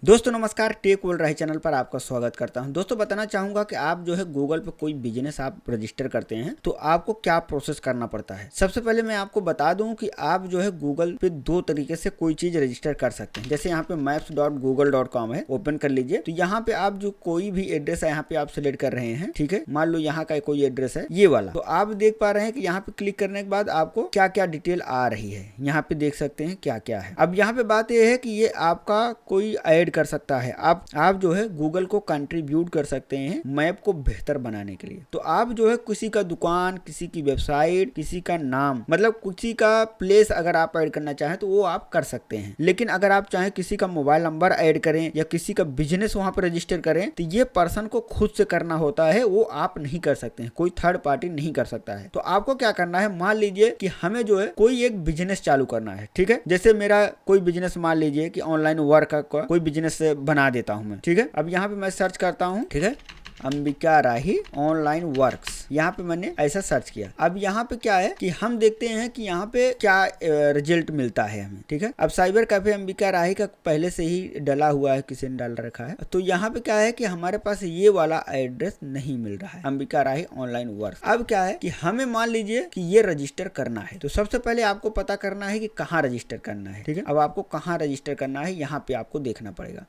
दोस्तों नमस्कार, tech world राही channel पर आपका स्वागत करता हूं। दोस्तों बताना चाहूंगा कि आप जो है गूगल पे कोई बिजनेस आप रजिस्टर करते हैं तो आपको क्या प्रोसेस करना पड़ता है। सबसे पहले मैं आपको बता दूं कि आप जो है गूगल पे दो तरीके से कोई चीज रजिस्टर कर सकते हैं। जैसे यहाँ पे maps.google.com है, ओपन कर लीजिए। तो यहाँ पे आप जो कोई भी एड्रेस है यहाँ पे आप सिलेक्ट कर रहे हैं, ठीक है। मान लो यहाँ का कोई एड्रेस है ये वाला, तो आप देख पा रहे हैं कि यहाँ पे क्लिक करने के बाद आपको क्या क्या डिटेल आ रही है, यहाँ पे देख सकते हैं क्या क्या है। अब यहाँ पे बात यह है कि ये आपका कोई ऐड कर सकता है। आप जो है गूगल को कंट्रीब्यूट कर सकते हैं मैप को बेहतर बनाने के लिए। तो आप जो है किसी का दुकान, किसी की वेबसाइट, किसी का नाम, मतलब किसी का प्लेस अगर आप ऐड करना चाहें तो वो आप कर सकते हैं। लेकिन अगर आप चाहें किसी का मोबाइल नंबर ऐड करें या किसी का बिजनेस वहां पर रजिस्टर करें तो ये पर्सन को खुद से करना होता है, वो आप नहीं कर सकते हैं, कोई थर्ड पार्टी नहीं कर सकता है। तो आपको क्या करना है, मान लीजिए कि हमें जो है कोई एक बिजनेस चालू करना है, ठीक है। जैसे मेरा कोई बिजनेस, मान लीजिए कि ऑनलाइन वर्क का कोई बिजनेस बना देता हूं मैं, ठीक है। अब यहाँ पे मैं सर्च करता हूं, ठीक है, अंबिका राही ऑनलाइन वर्क्स, यहाँ पे मैंने ऐसा सर्च किया। अब यहाँ पे क्या है कि हम देखते हैं कि यहाँ पे क्या रिजल्ट मिलता है हमें, ठीक है। अब साइबर कैफे अंबिका राही का पहले से ही डला हुआ है, किसी ने डाल रखा है। तो यहाँ पे क्या है कि हमारे पास ये वाला एड्रेस नहीं मिल रहा है, अंबिका राही ऑनलाइन वर्क्स। अब क्या है कि हमें मान लीजिए कि ये रजिस्टर करना है, तो सबसे पहले आपको पता करना है कि कहाँ रजिस्टर करना है, ठीक है। अब आपको कहाँ रजिस्टर करना है यहाँ पे आपको देखना पड़ेगा।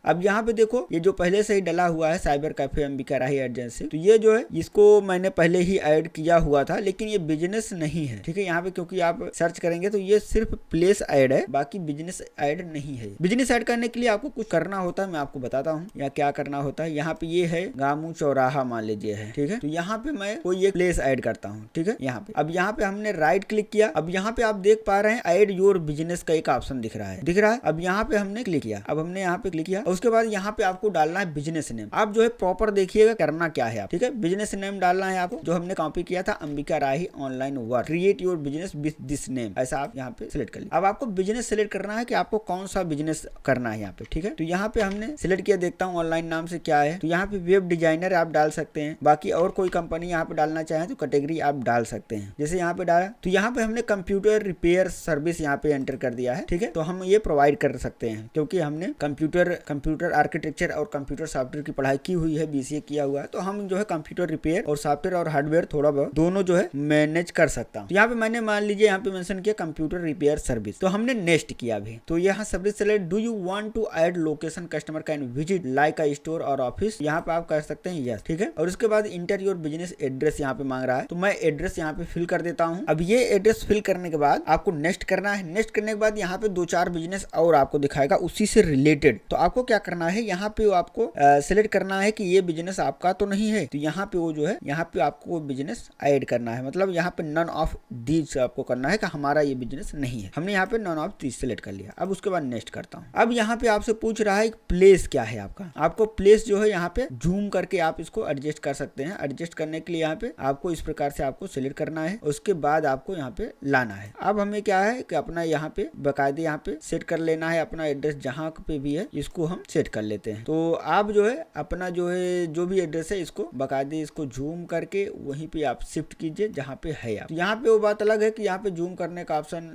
अब यहाँ पे देखो, ये जो पहले से ही डला हुआ है साइबर कैफे अंबिका राही एजेंसी, तो ये जो है इसको मैंने पहले ही ऐड किया हुआ था, लेकिन ये बिजनेस नहीं है, ठीक है। यहाँ पे क्योंकि आप सर्च करेंगे तो ये सिर्फ प्लेस ऐड है, बाकी बिजनेस ऐड नहीं है। बिजनेस ऐड करने के लिए आपको कुछ करना होता है, मैं आपको बताता हूँ या क्या करना होता है। यहाँ पे ये है गामू चौराहा मान लीजिए है, ठीक है। तो यहाँ पे मैं कोई एक प्लेस ऐड करता हूँ, ठीक है। यहाँ पे अब यहाँ पे हमने राइट क्लिक किया। अब यहाँ पे आप देख पा रहे हैं ऐड योर बिजनेस का एक ऑप्शन दिख रहा है। अब यहाँ पे हमने क्लिक किया। अब हमने यहाँ पे क्लिक किया, उसके बाद यहाँ पे आपको डालना है बिजनेस नेम। आप जो है प्रॉपर देखिएगा करना क्या है आप, ठीक है। बिजनेस नेम डालना है आपको, जो हमने कॉपी किया था, Ambika Rahi online work, create your business with this name, ऐसा आप यहाँ पे सिलेक्ट कर लीजिए। अब आपको बिजनेस सिलेक्ट करना है कि आपको कौन सा बिजनेस करना है यहाँ पे, ठीक है। तो यहाँ पे हमने सिलेक्ट किया, देखता हूँ ऑनलाइन नाम से क्या है। तो यहाँ पे वेब डिजाइनर आप डाल सकते हैं, बाकी और कोई कंपनी यहाँ पे डालना चाहे तो कैटेगरी आप डाल सकते हैं। जैसे यहाँ पे डाला तो यहाँ पे हमने कंप्यूटर रिपेयर सर्विस यहाँ पे एंटर कर दिया है, ठीक है। तो हम ये प्रोवाइड कर सकते हैं क्योंकि हमने कंप्यूटर आर्किटेक्चर और कंप्यूटर सॉफ्टवेयर की पढ़ाई की हुई है, बीसीए किया हुआ है। तो हम जो है कंप्यूटर रिपेयर और सॉफ्टवेयर और हार्डवेयर थोड़ा बहुत दोनों जो है मैनेज कर सकता हूँ। तो यहाँ पे मैंने मान लीजिए यहाँ पे मेंशन किया कंप्यूटर रिपेयर सर्विस, तो हमने नेक्स्ट किया अभी। तो यहाँ service select, do you want to add location customer can visit like a store और ऑफिस, यहाँ पे आप कर सकते हैं यस, ठीक है। और उसके बाद इंटर योर बिजनेस एड्रेस यहाँ पे मांग रहा है, तो मैं एड्रेस यहाँ पे फिल कर देता हूँ। अब ये एड्रेस फिल करने के बाद आपको नेक्स्ट करना है। नेक्स्ट करने के बाद यहाँ पे 2-4 बिजनेस और आपको दिखाएगा उसी से रिलेटेड। तो आपको क्या करना है, यहाँ पे आपको सिलेक्ट करना है कि ये बिजनेस आपका तो नहीं है, तो यहाँ पे वो जो है यहाँ पे आपको बिजनेस ऐड करना है, मतलब यहाँ पे नन ऑफ दीज आपको करना है कि हमारा ये बिजनेस नहीं है। हमने यहाँ पे नन ऑफ दीज सिलेक्ट कर लिया। अब उसके बाद नेक्स्ट करता हूँ। अब यहाँ पे आपसे पूछ रहा है प्लेस क्या है आपका। आपको प्लेस जो है यहाँ पे जूम करके आप इसको एडजस्ट कर सकते हैं। एडजस्ट करने के लिए यहाँ पे आपको इस प्रकार से आपको सिलेक्ट करना है, उसके बाद आपको यहाँ पे लाना है। अब हमें क्या है कि अपना यहाँ पे बाकायदे यहाँ पे सेट कर लेना है अपना एड्रेस, जहाँ पे भी है इसको हम सेट कर लेते हैं। तो आप जो है अपना जो है जो भी एड्रेस है इसको बाकायदे इसको जूम करके वहीं पे आप शिफ्ट कीजिए जहाँ पे है आप। तो यहाँ पे वो बात अलग है कि यहाँ पे जूम करने का ऑप्शन,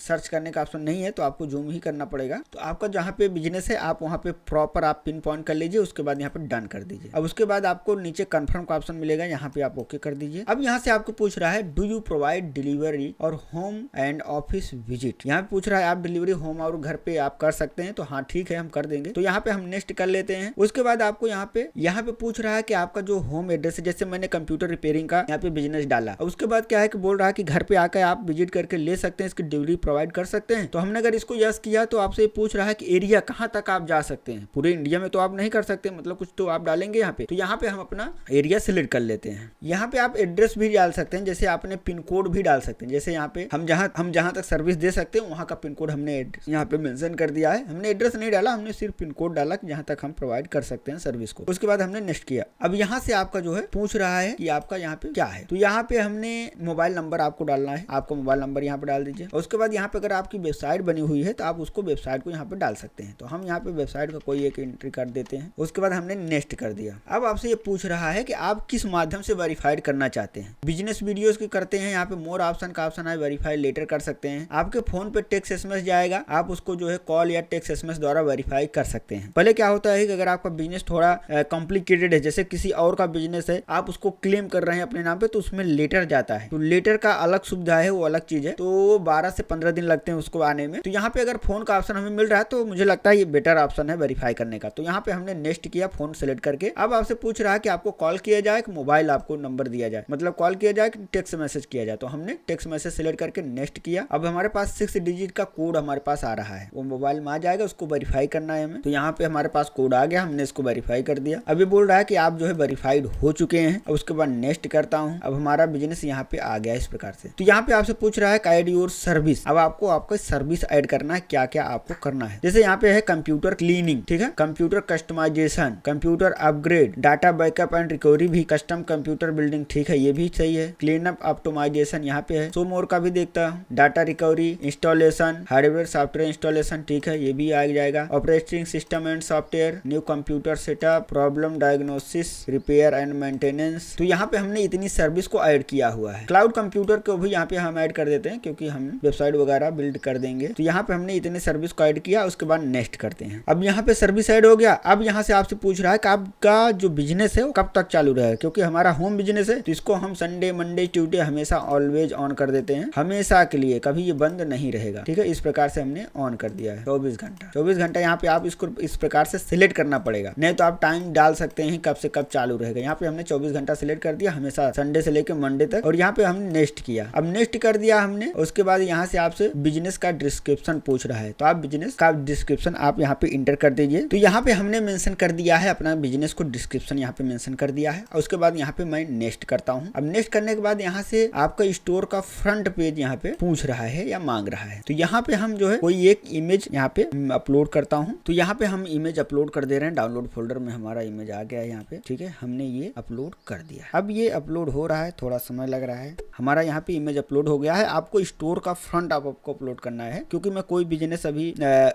सर्च करने का ऑप्शन नहीं है, तो आपको जूम ही करना पड़ेगा। तो आपका जहाँ पे बिजनेस है आप वहाँ पे प्रॉपर आप पिन पॉइंट कर लीजिए, उसके बाद यहाँ पे डन कर दीजिए। अब उसके बाद आपको नीचे कंफर्म का ऑप्शन मिलेगा, यहाँ पे आप ओके कर दीजिए। अब यहाँ से आपको पूछ रहा है डू यू प्रोवाइड डिलीवरी और होम एंड ऑफिस विजिट, यहाँ पे पूछ रहा है आप डिलीवरी होम और घर पे आप कर सकते हैं। तो हाँ ठीक है, हम कर देंगे। तो यहाँ पे हम नेक्स्ट कर लेते हैं। उसके बाद आपको यहाँ पे पूछ रहा है कि आपका जो होम एड्रेस है, जैसे मैंने कंप्यूटर रिपेयरिंग का यहाँ पे बिजनेस डाला। और उसके बाद क्या है कि बोल रहा है कि घर पे आकर आप विजिट करके ले सकते हैं, इसकी डिलीवरी प्रोवाइड कर सकते हैं। तो हमने अगर इसको यस किया तो आपसे पूछ रहा है कि एरिया कहाँ तक आप जा सकते हैं। पूरे इंडिया में तो आप नहीं कर सकते, मतलब कुछ तो आप डालेंगे यहाँ पे। तो यहाँ पे हम अपना एरिया सिलेक्ट कर लेते हैं। यहाँ पे आप एड्रेस भी डाल सकते हैं, जैसे आपने पिन कोड भी डाल सकते हैं। जैसे यहाँ पे हम जहाँ तक सर्विस दे सकते हैं वहाँ का पिन कोड हमने यहाँ पे मेंशन कर दिया है। हमने एड्रेस नहीं डाला, हमने सिर्फ पिन कोड डाला जहाँ तक हम प्रोवाइड कर सकते हैं सर्विस को। उसके बाद हमने नेक्स्ट किया। अब यहाँ से आपका जो है पूछ रहा है कि आपका यहाँ पे क्या है। तो यहाँ पे हमने मोबाइल नंबर आपको डालना है, आपका मोबाइल नंबर यहाँ पे डाल दीजिए। और उसके बाद यहाँ पे अगर आपकी वेबसाइट बनी हुई है तो आप उसको वेबसाइट को यहाँ पे डाल सकते हैं। तो हम यहाँ पे वेबसाइट का कोई एक एंट्री कर देते हैं। उसके बाद हमने नेक्स्ट कर दिया। अब आपसे ये पूछ रहा है कि आप किस माध्यम से वेरीफाइड करना चाहते हैं। बिजनेस वीडियोस की करते हैं, यहाँ पे मोर ऑप्शन का ऑप्शन है, वेरीफाई लेटर कर सकते हैं। आपके फोन पे टेक्स्ट एसएमएस जाएगा, आप उसको जो है कॉल या टेक्स्ट एसएमएस द्वारा वेरीफाई कर सकते हैं। पहले क्या होता है कि अगर आपका बिजनेस थोड़ा कॉम्प्लिकेटेड है, जैसे किसी और का बिजनेस है, आप उसको क्लेम कर रहे हैं अपने नाम पे, तो उसमें लेटर जाता है, तो लेटर का अलग सुविधा है, वो अलग चीज है, तो 12 से 15 दिन लगते हैं उसको आने में। तो यहाँ पे अगर फोन का ऑप्शन हमें मिल रहा है तो मुझे लगता है ये बेटर ऑप्शन है वेरीफाई करने का। तो यहाँ पे हमने नेक्स्ट किया फोन सेलेक्ट करके। अब आपसे पूछ रहा है कि आपको कॉल किया जाए कि मोबाइल आपको नंबर दिया जाए, मतलब कॉल किया जाए कि टेक्स्ट मैसेज किया जाए। तो हमने टेक्स्ट मैसेज सेलेक्ट करके नेक्स्ट किया। अब हमारे पास 6 डिजिट का कोड हमारे पास आ रहा है, वो मोबाइल में आ जाएगा, उसको वेरीफाई करना है हमें। तो यहाँ पे हमारे पास कोड आ गया, हमने इसको वेरीफाई कर दिया। अब ये बोल रहा है कि आप जो है वेरीफाइड हो चुके हैं। अब उसके बाद नेक्स्ट करता हूँ। अब हमारा बिजनेस यहाँ पे आ गया इस प्रकार से। तो यहाँ पे आपसे पूछ रहा है ऐड योर सर्विस। अब आपको आपका सर्विस ऐड करना है, क्या क्या आपको करना है। जैसे यहाँ पे है कंप्यूटर क्लीनिंग, ठीक है, computer customization, computer upgrade, data backup and recovery भी, कस्टम कंप्यूटर बिल्डिंग, ठीक है, ये भी सही है। क्लीन अप ऑप्टिमाइजेशन यहाँ पे है। सो मोर का भी देखता हूँ, data recovery, installation, hardware software installation, ठीक है, ये भी आ जाएगा। Operating system and software, new computer setup, problem diagnosis, repair and maintenance. तो यहाँ पे हमने इतनी सर्विस को ऐड किया हुआ है। क्लाउड कंप्यूटर को भी यहाँ पे हम ऐड कर देते हैं, क्योंकि हम वेबसाइट वगैरह बिल्ड कर देंगे। तो यहाँ पे हमने इतने सर्विस को ऐड किया, उसके बाद नेक्स्ट करते हैं। अब यहाँ पे सर्विस ऐड हो गया। अब यहाँ से आपसे पूछ रहा है कि आपका जो बिजनेस है वो कब तक चालू रहेगा, क्योंकि हमारा होम बिजनेस है, तो इसको हम संडे, मंडे, ट्यूसडे हमेशा ऑलवेज ऑन कर देते हैं, हमेशा के लिए, कभी ये बंद नहीं रहेगा, ठीक है। इस प्रकार से हमने ऑन कर दिया है 24 घंटा। 24 घंटा यहाँ पे आप इसको इस प्रकार से सिलेक्ट करना पड़ेगा, नहीं तो आप टाइम डाल सकते हैं कब से कब चालू रहेगा। यहाँ पे हमने 24 घंटा सिलेक्ट कर दिया, हमेशा संडे से लेकर मंडे तक। और यहाँ पे हमने नेक्स्ट किया। अब नेक्स्ट कर दिया हमने। उसके बाद यहाँ से आपसे बिजनेस का डिस्क्रिप्शन पूछ रहा है, तो आप बिजनेस का डिस्क्रिप्शन आप यहाँ पे इंटर कर दीजिए। तो यहाँ पे हमने मेंशन कर दिया है अपना बिजनेस को, डिस्क्रिप्शन यहाँ पे मेंशन कर दिया है। और उसके बाद यहाँ पे मैं नेक्स्ट करता हूँ। अब नेक्स्ट करने के बाद यहाँ से आपका स्टोर का फ्रंट पेज यहाँ पे पूछ रहा है या मांग रहा है। तो यहाँ पे हम जो है कोई एक इमेज यहाँ पे अपलोड करता हूँ। तो यहाँ पे हम इमेज अपलोड कर दे रहे हैं। डाउनलोड फोल्डर में हमारा इमेज आ गया है यहाँ पे, ठीक है, हमने ये अपलोड कर दिया। अब ये अपलोड हो रहा है, थोड़ा समय लग रहा है। हमारा यहाँ पे इमेज अपलोड हो गया है। आपको स्टोर का फ्रंट आपको अपलोड करना है, क्योंकि मैं कोई बिजनेस अभी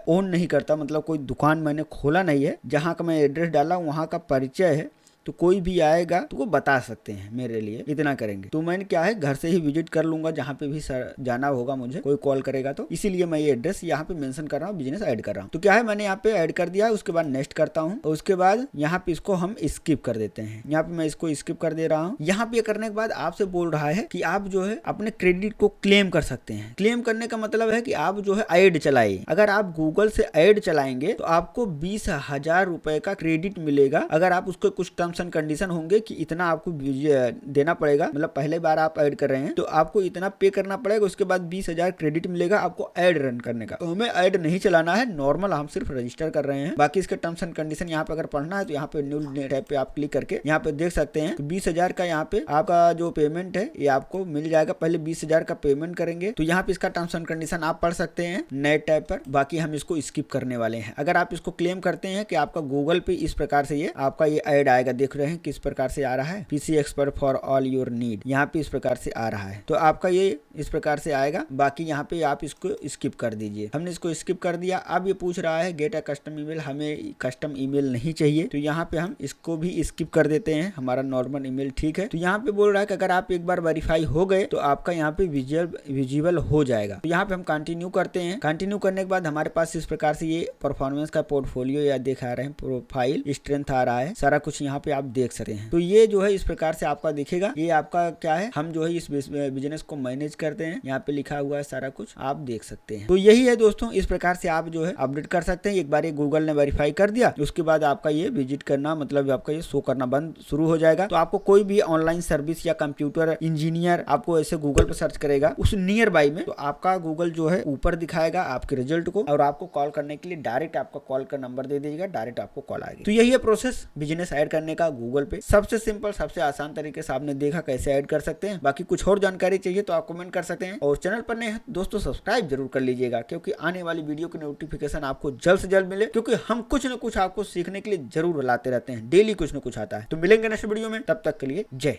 ओन नहीं करता, मतलब कोई दुकान मैंने खोला नहीं है। जहाँ का मैं एड्रेस डाला वहाँ का परिचय है, तो कोई भी आएगा तो वो बता सकते हैं मेरे लिए, इतना करेंगे। तो मैंने क्या है, घर से ही विजिट कर लूंगा जहाँ पे भी जाना होगा मुझे, कोई कॉल करेगा तो, इसीलिए मैं ये एड्रेस यहाँ पे मेंशन कर रहा हूँ, बिजनेस ऐड कर रहा हूँ। तो क्या है, मैंने यहाँ पे ऐड कर दिया है। उसके बाद नेक्स्ट करता हूँ। और उसके बाद यहाँ पे इसको हम स्किप कर देते हैं। यहाँ पे मैं इसको स्किप कर दे रहा हूँ। यहाँ पे करने के बाद आपसे बोल रहा है कि आप जो है अपने क्रेडिट को क्लेम कर सकते हैं। क्लेम करने का मतलब है कि आप जो है ऐड चलाइए। अगर आप गूगल से ऐड चलाएंगे तो आपको 20,000 रुपए का क्रेडिट मिलेगा। अगर आप उसको कुछ टर्म्स एंड कंडीशन होंगे कि इतना आपको देना पड़ेगा, मतलब पहले बार आप ऐड कर रहे हैं तो आपको इतना पे करना पड़ेगा। उसके बाद 20,000 क्रेडिट मिलेगा आपको ऐड रन करने का। तो हमें ऐड नहीं चलाना है, नॉर्मल हम सिर्फ रजिस्टर कर रहे हैं। बाकी इसके टर्म्स एंड कंडीशन यहाँ पे अगर पढ़ना है तो यहाँ पे न्यू टैब पे आप क्लिक करके यहाँ पे देख सकते हैं। 20,000 का यहाँ पे आपका जो पेमेंट है ये आपको मिल जाएगा। पहले 20,000 का पेमेंट करेंगे, तो यहाँ पे इसका टर्म्स एंड कंडीशन आप पढ़ सकते हैं नए टैब पर। बाकी हम इसको स्किप करने वाले हैं। अगर आप इसको क्लेम करते हैं कि आपका गूगल पे इस प्रकार से ये आपका ये ऐड आएगा, देख रहे हैं किस प्रकार से आ रहा है, PC expert for all your need, यहाँ पे इस प्रकार से आ रहा है। तो आपका ये इस प्रकार से आएगा। बाकी यहाँ पे आप इसको स्किप कर दीजिए। हमने इसको स्किप कर दिया। अब ये पूछ रहा है गेट अ कस्टम ईमेल, हमें कस्टम ईमेल नहीं चाहिए, तो यहाँ पे हम इसको भी स्किप कर देते हैं। हमारा नॉर्मल ईमेल ठीक है। तो यहाँ पे बोल रहा है कि अगर आप एक बार वेरीफाई हो गए तो आपका यहाँ पे विजिबल हो जाएगा। तो यहाँ पे हम कंटिन्यू करते हैं। कंटिन्यू करने के बाद हमारे पास इस प्रकार से ये परफॉर्मेंस का पोर्टफोलियो या दिखा रहे हैं, प्रोफाइल स्ट्रेंथ आ रहा है, सारा कुछ यहाँ पे आप देख सकते हैं। तो ये जो है इस प्रकार से आपका दिखेगा। ये आपका क्या है, हम जो है इस बिजनेस को मैनेज करते हैं। यहाँ पे लिखा हुआ है सारा कुछ आप देख सकते हैं। तो यही है दोस्तों, इस प्रकार से आप जो है अपडेट कर सकते हैं। एक बार ये गूगल ने वेरीफाई कर दिया, उसके बाद आपका ये विजिट करना, मतलब आपका ये शो करना बंद शुरू हो जाएगा। तो आपको कोई भी ऑनलाइन सर्विस या कंप्यूटर इंजीनियर आपको ऐसे गूगल पे सर्च करेगा उस नियर बाई में, तो आपका गूगल जो है ऊपर दिखाएगा आपके रिजल्ट को, और आपको कॉल करने के लिए डायरेक्ट आपका कॉल का नंबर दे दीजिएगा, डायरेक्ट आपको कॉल आएगी। तो यही है प्रोसेस बिजनेस ऐड करने का गूगल पे। सबसे सिंपल, सबसे आसान तरीके से आपने देखा कैसे ऐड कर सकते हैं। बाकी कुछ और जानकारी चाहिए तो आप कमेंट कर सकते हैं। और चैनल पर नए हैं दोस्तों सब्सक्राइब जरूर कर लीजिएगा, क्योंकि आने वाली वीडियो की नोटिफिकेशन आपको जल्द से जल्द मिले, क्योंकि हम कुछ न कुछ आपको सीखने के लिए जरूर लाते रहते हैं। डेली कुछ न कुछ आता है। तो मिलेंगे नेक्स्ट वीडियो में, तब तक के लिए जय।